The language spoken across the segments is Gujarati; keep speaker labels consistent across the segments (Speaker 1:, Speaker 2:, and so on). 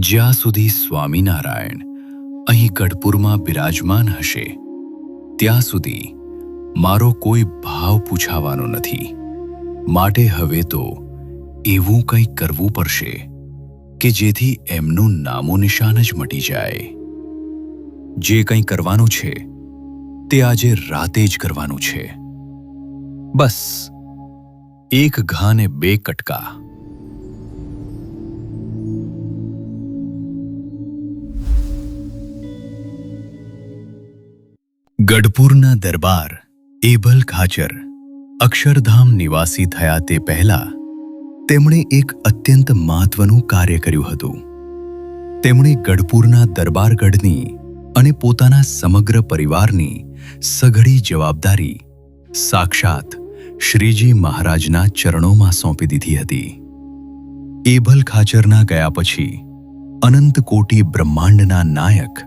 Speaker 1: જ્યાં સુધી સ્વામિનારાયણ અહીં ગઢપુરમાં બિરાજમાન હશે ત્યાં સુધી મારો કોઈ ભાવ પૂછાવાનો નથી. માટે હવે તો એવું કંઈક કરવું પડશે કે જેથી એમનું નામો નિશાન જ મટી જાય. જે કંઈ કરવાનું છે તે આજે રાતે જ કરવાનું છે. બસ એક ઘા ને બે કટકા. ગઢપુરના દરબાર એભલ ખાચર અક્ષરધામ નિવાસી થયા તે પહેલા તેમણે એક અત્યંત મહત્વનું કાર્ય કર્યું હતું. તેમણે ગઢપુરના દરબારગઢની અને પોતાના સમગ્ર પરિવારની સઘળી જવાબદારી સાક્ષાત શ્રીજી મહારાજના ચરણોમાં સોંપી દીધી હતી. એભલ ખાચરના ગયા પછી અનંત કોટી બ્રહ્માંડના નાયક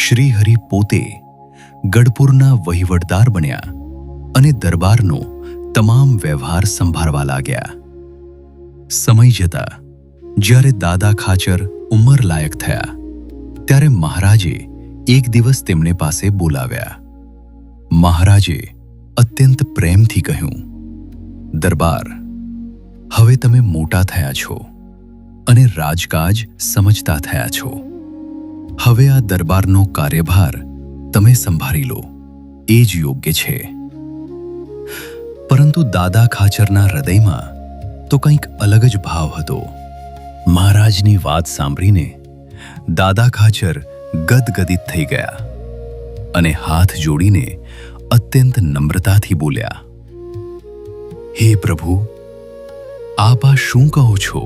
Speaker 1: શ્રીહરિ પોતે ગઢપુરના વહીવટદાર બન્યા અને દરબારનો તમામ વ્યવહાર સંભાળવા લાગ્યા. સમય જતા જ્યારે દાદા ખાચર ઉંમરલાયક થયા ત્યારે મહારાજે એક દિવસ તેમને પાસે બોલાવ્યા. મહારાજે અત્યંત પ્રેમથી કહ્યું, દરબાર, હવે તમે મોટા થયા છો અને રાજકાજ સમજતા થયા છો. હવે આ દરબારનો કાર્યભાર તમે સંભાળી લો, એ જ યોગ્ય છે. પરંતુ દાદા ખાચરના હૃદયમાં તો કંઈક અલગ જ ભાવ હતો. મહારાજની વાત સાંભળીને દાદા ખાચર ગદગદિત થઈ ગયા અને હાથ જોડીને અત્યંત નમ્રતાથી બોલ્યા, હે પ્રભુ, આપ આ શું કહો છો?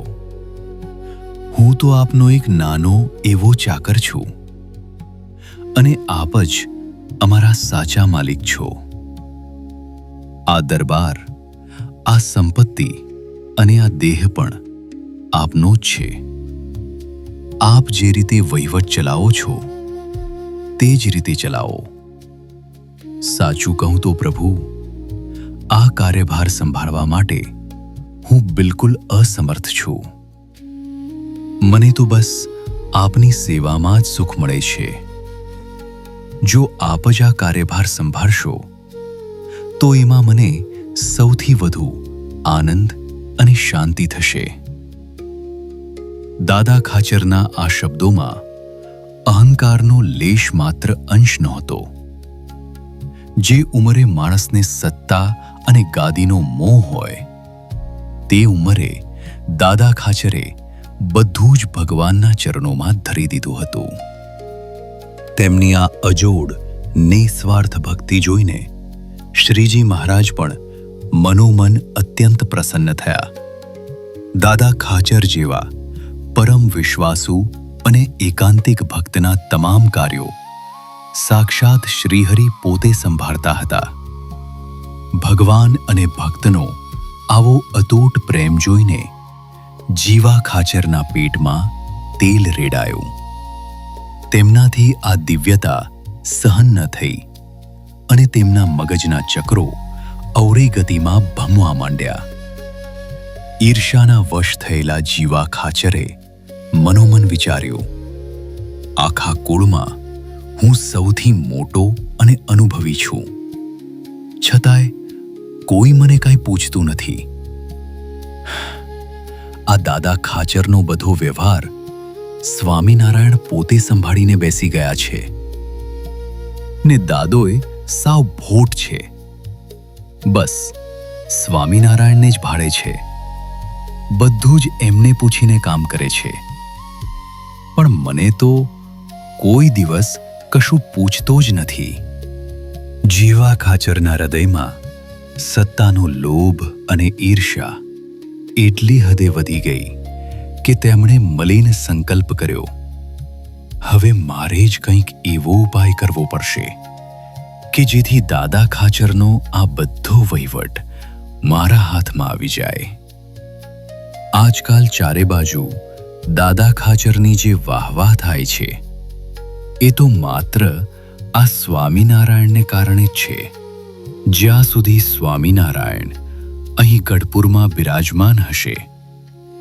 Speaker 1: હું તો આપનો એક નાનો એવો ચાકર છું અને આપ જ અમારા સાચા માલિક છો. આ દરબાર, આ સંપત્તિ અને આ દેહ પણ આપનો જ છે. આપ જે રીતે વહીવટ ચલાવો છો તે જ રીતે ચલાવો. સાચું કહું તો પ્રભુ, આ કાર્યભાર સંભાળવા માટે હું બિલકુલ અસમર્થ છું. મને તો બસ આપની સેવામાં જ સુખ મળે છે. જો આપ જ આ કાર્યભાર સંભાળશો તો એમાં મને સૌથી વધુ આનંદ અને શાંતિ થશે. દાદા ખાચરના આ શબ્દોમાં અહંકારનો લેશ માત્ર અંશ નહોતો. જે ઉંમરે માણસને સત્તા અને ગાદીનો મોહ હોય તે ઉંમરે દાદા ખાચરે બધું જ ભગવાનના ચરણોમાં ધરી દીધું હતું. તેમની આ અજોડ નિસ્વાર્થ ભક્તિ જોઈને શ્રીજી મહારાજ પણ મનોમન અત્યંત પ્રસન્ન થયા. દાદા ખાચર જેવા પરમ વિશ્વાસુ અને એકાંતિક ભક્તના તમામ કાર્યો સાક્ષાત શ્રીહરિ પોતે સંભાળતા હતા. ભગવાન અને ભક્તનો આવો અતૂટ પ્રેમ જોઈને જીવા ખાચરના પેટમાં તેલ રેડાયું. તેમનાથી આ દિવ્યતા સહન ન થઈ અને તેમના મગજના ચક્રો અવળી ગતિમાં ભમવા માંડ્યા. ઈર્ષ્યાના વશ થયેલા જીવા ખાચરે મનોમન વિચાર્યું, આખા કુળમાં હું સૌથી મોટો અને અનુભવી છું, છતાંય કોઈ મને કાંઈ પૂછતું નથી. આ દાદા ખાચરનો બધો વ્યવહાર સ્વામિનારાયણ પોતે સંભાળીને બેસી ગયા છે ને દાદોય સાવ ભોટ છે. બસ સ્વામિનારાયણને જ ભાળે છે. બધું જ એમને પૂછીને કામ કરે છે. પણ મને તો કોઈ દિવસ કશું પૂછતો જ નથી. જીવા ખાચરના હૃદયમાં સત્તાનો લોભ અને ઈર્ષ્યા એટલી હદે વધી ગઈ કે તેમણે મલિન સંકલ્પ કર્યો, હવે મારે જ કંઈક એવો ઉપાય કરવો પડશે કે જેથી દાદા ખાચરનો આ બધો વહીવટ મારા હાથમાં આવી જાય. આજકાલ ચારે બાજુ દાદા ખાચરની જે વાહવાહ થાય છે એ તો માત્ર આ સ્વામિનારાયણને કારણે જ છે. જ્યાં સુધી સ્વામિનારાયણ અહીં ગઢપુરમાં બિરાજમાન હશે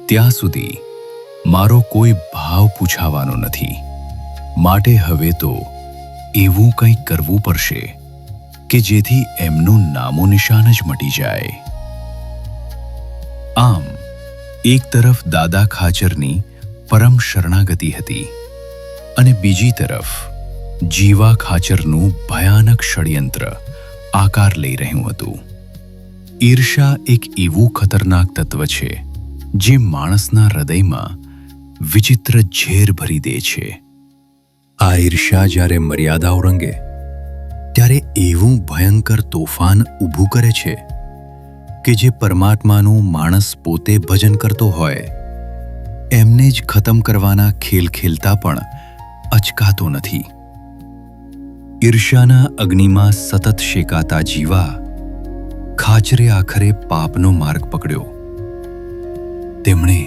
Speaker 1: ત્યાં સુધી મારો કોઈ ભાવ પૂછાવાનો નથી. માટે હવે તો એવું કંઈક કરવું પડશે કે જેથી એમનું નામો નિશાન જ મટી જાય. આમ એક તરફ દાદા ખાચરની પરમ શરણાગતિ હતી અને બીજી તરફ જીવા ખાચરનું ભયાનક ષડયંત્ર આકાર લઈ રહ્યું હતું. ઈર્ષા એક એવું ખતરનાક તત્વ છે જે માણસના હૃદયમાં વિચિત્ર ઝેર ભરી દે છે. આ ઈર્ષા જ્યારે મર્યાદા ઓળંગે ત્યારે એવું ભયંકર તોફાન ઊભું કરે છે કે જે પરમાત્માનું માણસ પોતે ભજન કરતો હોય એમને જ ખતમ કરવાના ખેલ ખેલતા પણ અચકાતો નથી. ઈર્ષાના અગ્નિમાં સતત શેકાતા જીવા ખાચરે આખરે પાપનો માર્ગ પકડ્યો. તેમણે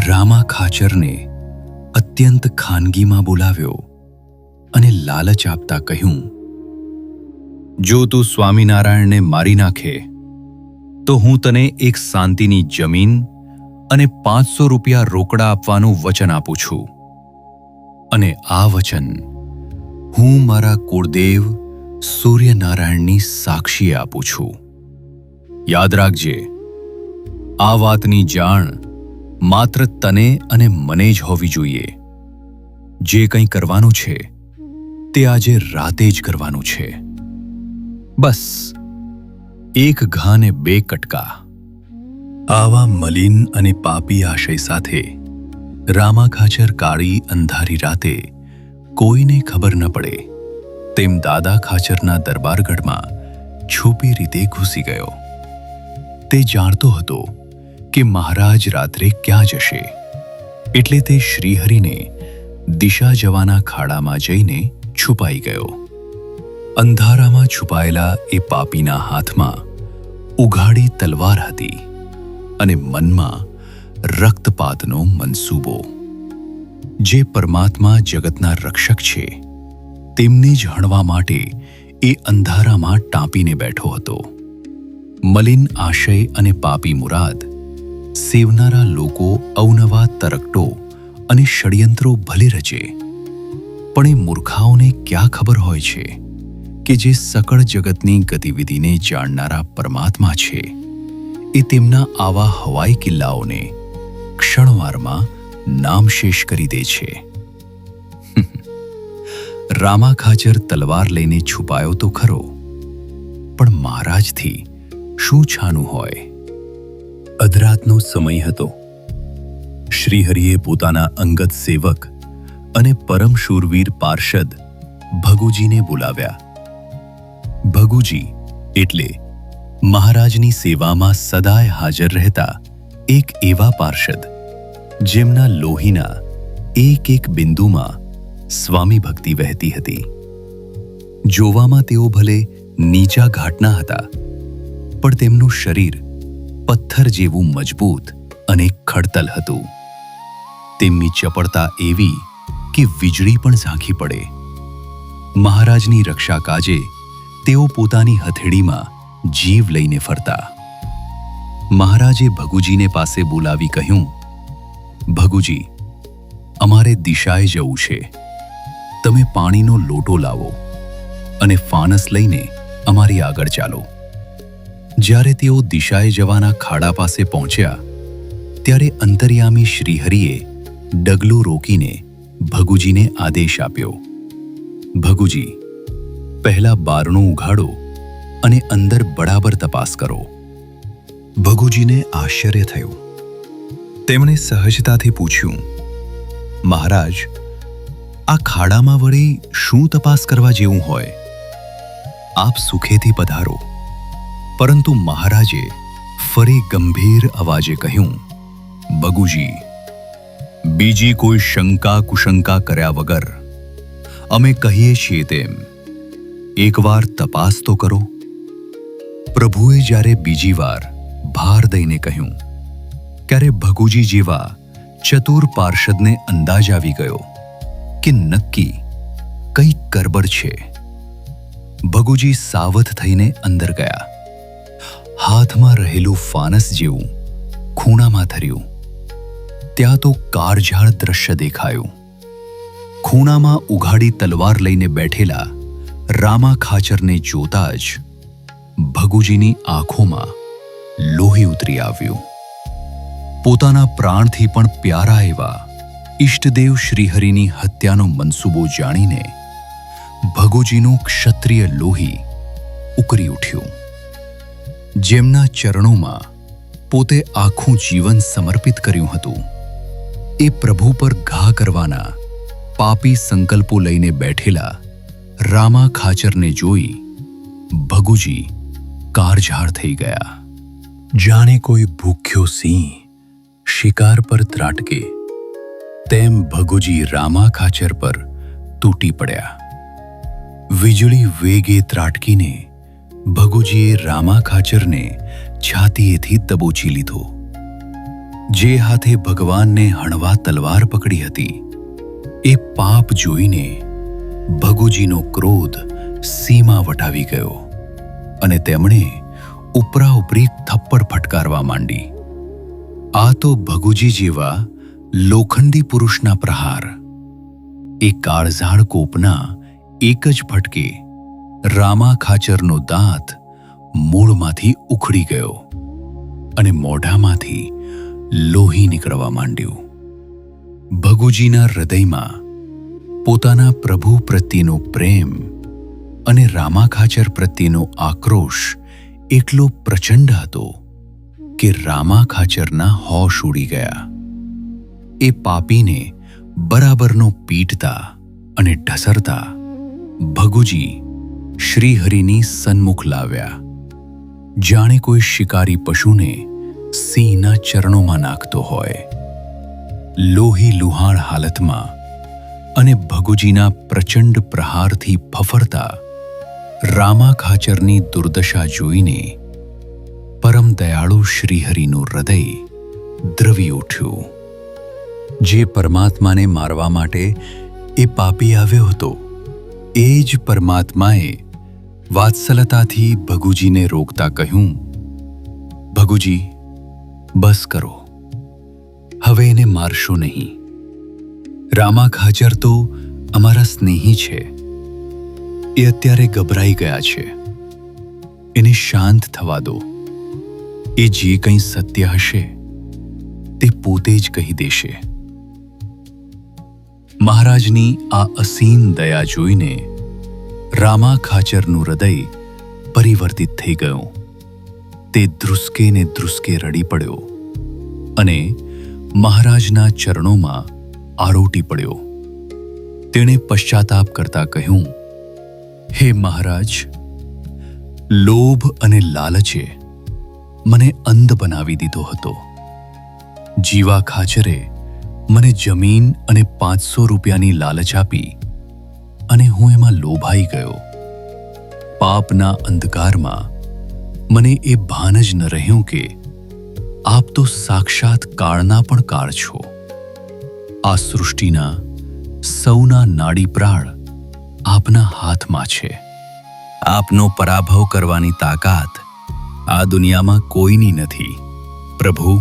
Speaker 1: રામા ખાચરને અત્યંત ખાનગીમાં બોલાવ્યો અને લાલચ આપતા કહ્યું, જો તું સ્વામિનારાયણને મારી નાખે તો હું તને એક શાંતિની જમીન અને 500 રૂપિયા રોકડા આપવાનું વચન આપું છું. અને આ વચન હું મારા કુળદેવ સૂર્યનારાયણની સાક્ષીએ આપું છું. યાદ રાખજે, આ વાતની જાણ માત્ર તને અને મને જ હોવી જોઈએ. જે કંઈ કરવાનું છે તે આજે રાતે જ કરવાનું છે. બસ એક ઘા ને 2 કટકા. આવા મલિન અને પાપી આશય સાથે રામા ખાચર કાળી અંધારી રાતે કોઈને ખબર ન પડે તેમ દાદા ખાચરના દરબારગઢમાં છુપી રીતે ઘૂસી ગયો. તે જાણતો હતો કે મહારાજ રાત્રે ક્યાં જશે, એટલે તે શ્રીહરિને દિશા જવાના ખાડામાં જઈને છુપાઈ ગયો. અંધારામાં છુપાયેલા એ પાપીના હાથમાં ઉઘાડી તલવાર હતી અને મનમાં રક્તપાતનો મનસૂબો. જે પરમાત્મા જગતના રક્ષક છે તેમને જ હણવા માટે એ અંધારામાં ટાંપીને બેઠો હતો. મલિન આશય અને પાપી મુરાદ સેવનારા લોકો અવનવા તરકટો અને ષડયંત્રો ભલે રચે, પણ એ મૂર્ખાઓને ક્યાં ખબર હોય છે કે જે સકળ જગતની ગતિવિધિને જાણનારા પરમાત્મા છે એ તેમના આવા હવાઈ કિલ્લાઓને ક્ષણવારમાં નામશેષ કરી દે છે. રામા ખાચર તલવાર લઈને છુપાયો તો ખરો, પણ મહારાજથી શું છાનું હોય? અધરાતનો સમય હતો. શ્રીહરિએ પોતાના અંગત સેવક અને પરમ શૂરવીર પાર્ષદ ભગુજીને બોલાવ્યા. ભગુજી એટલે મહારાજની સેવામાં સદાય હાજર રહેતા એક એવા પાર્ષદ જેમના લોહીના એક એક બિંદુમાં સ્વામી ભક્તિ વહેતી હતી. જોવામાં તેઓ ભલે નીચા ઘાટના હતા, પણ તેમનું શરીર પથ્થર જેવું મજબૂત અને ખડતલ હતું. તેમની ચપળતા એવી કે વીજળી પણ ઝાંખી પડે. મહારાજની રક્ષા કાજે તેઓ પોતાની હથેળીમાં જીવ લઈને ફરતા. મહારાજે ભગુજીને પાસે બોલાવી કહ્યું, ભગુજી, અમારે દિશાએ જવું છે. તમે પાણીનો લોટો લાવો અને ફાનસ લઈને અમારી આગળ ચાલો. જ્યારે તેઓ દિશાએ જવાના ખાડા પાસે પહોંચ્યા ત્યારે અંતર્યામી શ્રીહરિએ ડગલું રોકીને ભગુજીને આદેશ આપ્યો, ભગુજી, પહેલા બારણું ઉઘાડો અને અંદર બરાબર તપાસ કરો. ભગુજીને આશ્ચર્ય થયું. તેમણે સહજતાથી પૂછ્યું, મહારાજ, આ ખાડામાં વળી શું તપાસ કરવા જેવું હોય? આપ સુખેથી પધારો. પરંતુ મહારાજે ફરી ગંભીર અવાજે કહ્યું, ભગુજી, બીજી કોઈ શંકા કુશંકા કર્યા વગર અમે કહીએ છીએ તેમ એકવાર તપાસ તો કરો. પ્રભુએ જ્યારે બીજી વાર ભાર દઈને કહ્યું ત્યારે ભગુજી જેવા ચતુર પાર્ષદને અંદાજ આવી ગયો કે નક્કી કંઈક ગરબડ છે. ભગુજી સાવધ થઈને અંદર ગયા. હાથમાં રહેલું ફાનસ જેવું ખૂણામાં ધર્યું. ત્યાં તો કાળઝાળ દ્રશ્ય દેખાયું. ખૂણામાં ઉઘાડી તલવાર લઈને બેઠેલા રામા ખાચરને જોતા જ ભગુજીની આંખોમાં લોહી ઉતરી આવ્યું. પોતાના પ્રાણથી પણ પ્યારા એવા ઈષ્ટદેવ શ્રીહરિની હત્યાનો મનસૂબો જાણીને ભગુજીનું ક્ષત્રિય લોહી ઉકળી ઉઠ્યું. જેમના ચરણોમાં પોતે આખું જીવન સમર્પિત કર્યું હતું, એ પ્રભુ પર ઘા કરવાના પાપી સંકલ્પો લઈને બેઠેલા રામા ખાચરને જોઈ ભગુજી કાળઝાળ થઈ ગયા. જાણે કોઈ ભૂખ્યો સિંહ શિકાર પર ત્રાટકે તેમ ભગુજી રામા ખાચર પર તૂટી પડ્યા. વીજળી વેગે ત્રાટકીને ભગુજીએ રામા ખાચરને છાતીએથી દબોચી લીધો. જે હાથે ભગવાનને હણવા તલવાર પકડી હતી, એ પાપ જોઈને ભગુજીનો ક્રોધ સીમા વટાવી ગયો અને તેમણે ઉપરા ઉપરી થપ્પડ ફટકારવા માંડી. આ તો ભગુજી જેવા લોખંડી પુરુષના પ્રહાર. એ કાળઝાળ કોપના એક જ ફટકે રામા ખાચરનો દાંત મૂળમાંથી ઉખડી ગયો અને મોઢામાંથી લોહી નીકળવા માંડ્યું. ભગુજીના હૃદયમાં પોતાના પ્રભુ પ્રત્યેનો પ્રેમ અને રામા ખાચર પ્રત્યેનો આક્રોશ એટલો પ્રચંડ હતો કે રામા ખાચરના હોશ ઉડી ગયા. એ પાપીને બરાબરનો પીટતા અને ઢસરતા ભગુજી શ્રીહરિની સન્મુખ લાવ્યા. જાણે કોઈ શિકારી પશુને સિંહના ચરણોમાં નાખતો હોય. લોહી લુહાણ હાલતમાં અને ભગુજીના પ્રચંડ પ્રહારથી ફફરતા રામા ખાચરની દુર્દશા જોઈને પરમ દયાળુ શ્રીહરિનું હૃદય દ્રવી ઉઠ્યું. જે પરમાત્માને મારવા માટે એ પાપી આવ્યો હતો, એ જ પરમાત્માએ વાત્સલતાથી ભગુજીને રોકતા કહ્યું, ભગુજી, બસ કરો, હવે એને મારશો નહીં. રામા ખાચર તો અમારા સ્નેહી છે. એ અત્યારે ગભરાઈ ગયા છે. એને શાંત થવા દો. એ જે કંઈ સત્ય હશે તે પોતે જ કહી દેશે. મહારાજની આ અસીમ દયા જોઈને રામા ખાચરનું હૃદય પરિવર્તિત થઈ ગયું. તે ધ્રુસકે ને ધ્રુસકે રડી પડ્યો અને મહારાજના ચરણોમાં આરોટી પડ્યો. તેણે પશ્ચાતાપ કરતા કહ્યું, હે મહારાજ, લોભ અને લાલચે મને અંધ બનાવી દીધો હતો. જીવા ખાચરે મને જમીન અને 500 રૂપિયાની લાલચ આપી અને હું એમાં લોભાઈ ગયો. પાપના અંધકારમાં મને એ ભાન જ ન રહ્યું કે આપ તો સાક્ષાત કાળના પણ કાળ છો. આ સૃષ્ટિના સૌના નાડી પ્રાણ આપના હાથમાં છે. આપનો પરાભવ કરવાની તાકાત આ દુનિયામાં કોઈની નથી. પ્રભુ,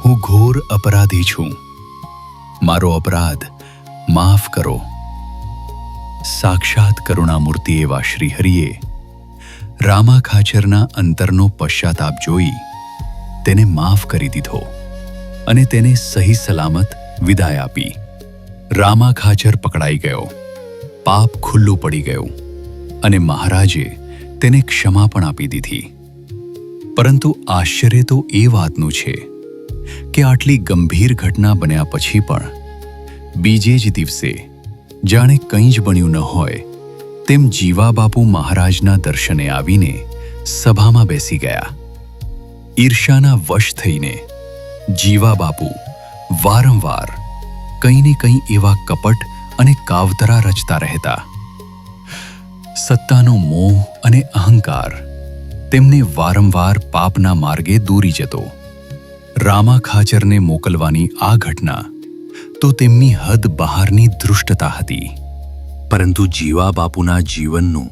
Speaker 1: હું ઘોર અપરાધી છું. મારો અપરાધ માફ કરો. સાક્ષાત કરુણામૂર્તિ એવા શ્રીહરિએ રામા ખાચરના અંતરનો પશ્ચાતાપ જોઈ તેને માફ કરી દીધો અને તેને સહી સલામત વિદાય આપી. રામા ખાચર પકડાઈ ગયો. પાપ ખુલ્લું પડી ગયું અને મહારાજે તેને ક્ષમા પણ આપી દીધી. પરંતુ આશ્ચર્ય તો એ વાતનું છે કે આટલી ગંભીર ઘટના બન્યા પછી પણ બીજે જ દિવસે જાણે કંઈ જ બન્યું ન હોય તેમ જીવા બાપુ મહારાજના દર્શને આવીને સભામાં બેસી ગયા. ઈર્ષ્યાના વશ થઈને જીવા બાપુ વારંવાર કંઈ ને કંઈ એવા કપટ અને કાવતરા રચતા રહેતા. સત્તાનો મોહ અને અહંકાર તેમને વારંવાર પાપના માર્ગે દોરી જતો. રામા ખાચરને મોકલવાની આ ઘટના તો તેમની હદ બહારની ધૃષ્ટતા હતી. પરંતુ જીવા બાપુના જીવનનું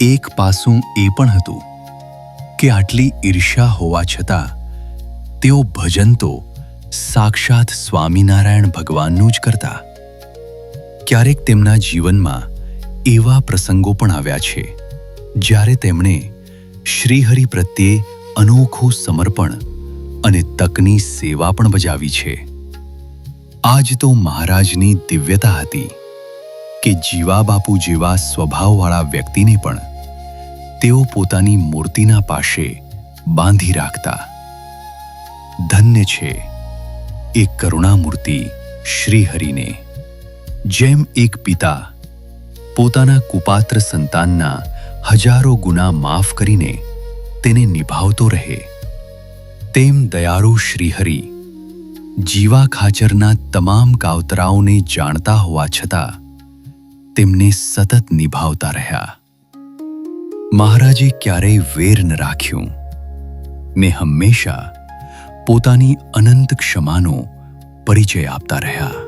Speaker 1: એક પાસું એ પણ હતું કે આટલી ઈર્ષ્યા હોવા છતાં તેઓ ભજન તો સાક્ષાત સ્વામિનારાયણ ભગવાનનું જ કરતા. ક્યારેક તેમના જીવનમાં એવા પ્રસંગો પણ આવ્યા છે જ્યારે તેમણે શ્રીહરિ પ્રત્યે અનોખું સમર્પણ અને તકની સેવા પણ બજાવી છે. આજ તો મહારાજની દિવ્યતા હતી કે જીવા બાપુ જેવા સ્વભાવવાળા વ્યક્તિને પણ તેઓ પોતાની મૂર્તિના પાસે બાંધી રાખતા. ધન્ય છે એ કરુણામૂર્તિ શ્રીહરિને. જેમ એક પિતા પોતાના કુપાત્ર સંતાનના હજારો ગુના માફ કરીને તેને નિભાવતો રહે, તેમ દયાળુ શ્રીહરિ જીવા ખાચરના તમામ કાવતરાઓને જાણતા હોવા છતાં તેમને સતત નિભાવતા રહ્યા. મહારાજે ક્યારેય વેર ન રાખ્યું ને હંમેશા પોતાની અનંત ક્ષમાનો પરિચય આપતા રહ્યા.